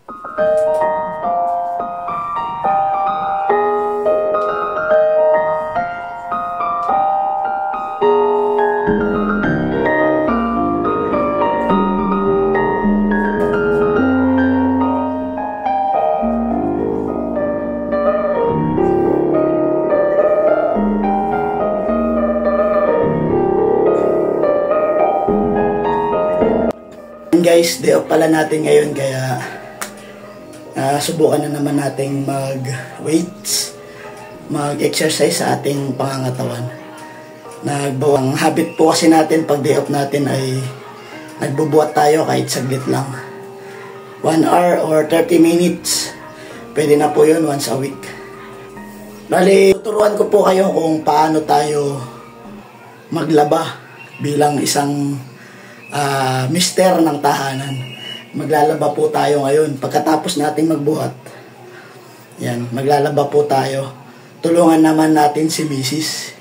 Guys, day off pala natin ngayon kaya subukan na naman nating mag-weights, mag-exercise sa ating pangangatawan. Ang habit po kasi natin pag day off natin ay nagbubuhat tayo kahit saglit lang. 1 hour or 30 minutes, pwede na po yun once a week. Bali, tuturuan ko po kayo kung paano tayo maglaba bilang isang mister ng tahanan. Maglalaba po tayo ngayon. Pagkatapos nating magbuhat, yan, maglalaba po tayo. Tulungan naman natin si Mrs.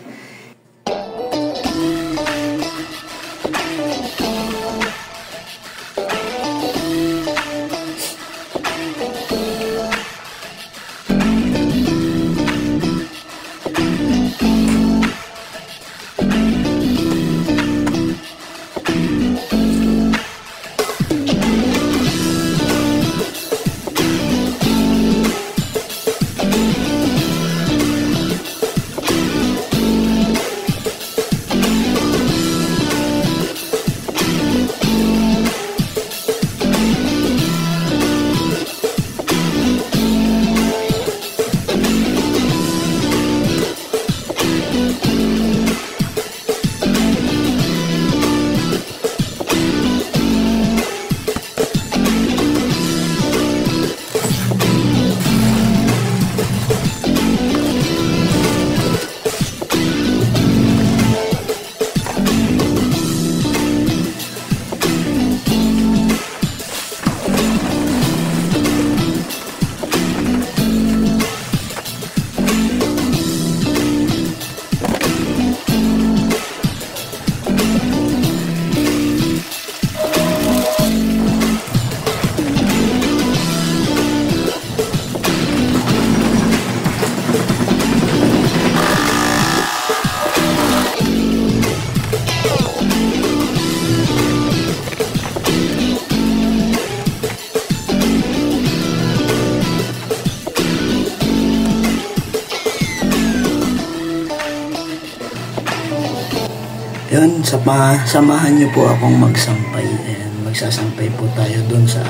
Yun, samahan niyo po akong magsampay. Ayan, magsasampay po tayo dun sa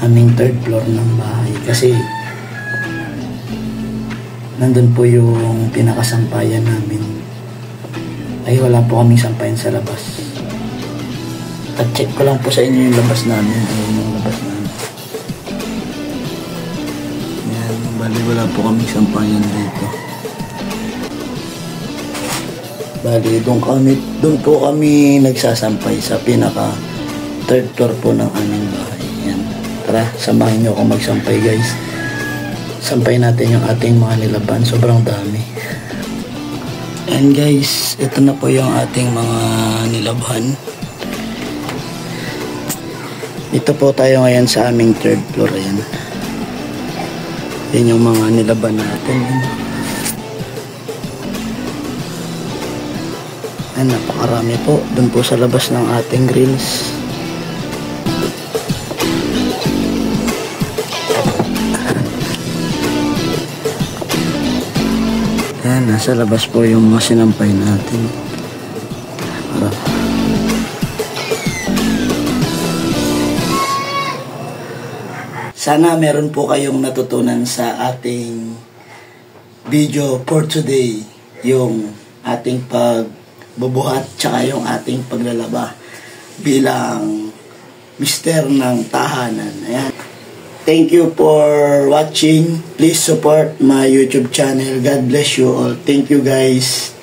aming third floor ng bahay. Kasi nandun po yung pinakasampayan namin. Ay, wala po kaming sampayan sa labas. At check ko lang po sa inyo yung labas namin. Ayun yung labas namin. Ayan, bali wala po kaming sampayan dito. Bali, doon po kami nagsasampay sa pinaka third floor po ng aming bahay. Yan. Tara, samahan nyo ako magsampay guys. Sampay natin yung ating mga nilaban. Sobrang dami. And guys, ito na po yung ating mga nilaban. Dito po tayo ngayon sa aming third floor. Ayan. Yan yung mga nilaban natin. Ayan, napakarami po. Doon po sa labas ng ating grills. Ayan, nasa labas po yung mga sinampay natin. Sana meron po kayong natutunan sa ating video for today. Yung ating pagbubuhat tsaka yung ating paglalaba bilang mister ng tahanan. Ayan. Thank you for watching. Please support my YouTube channel. God bless you all. Thank you guys.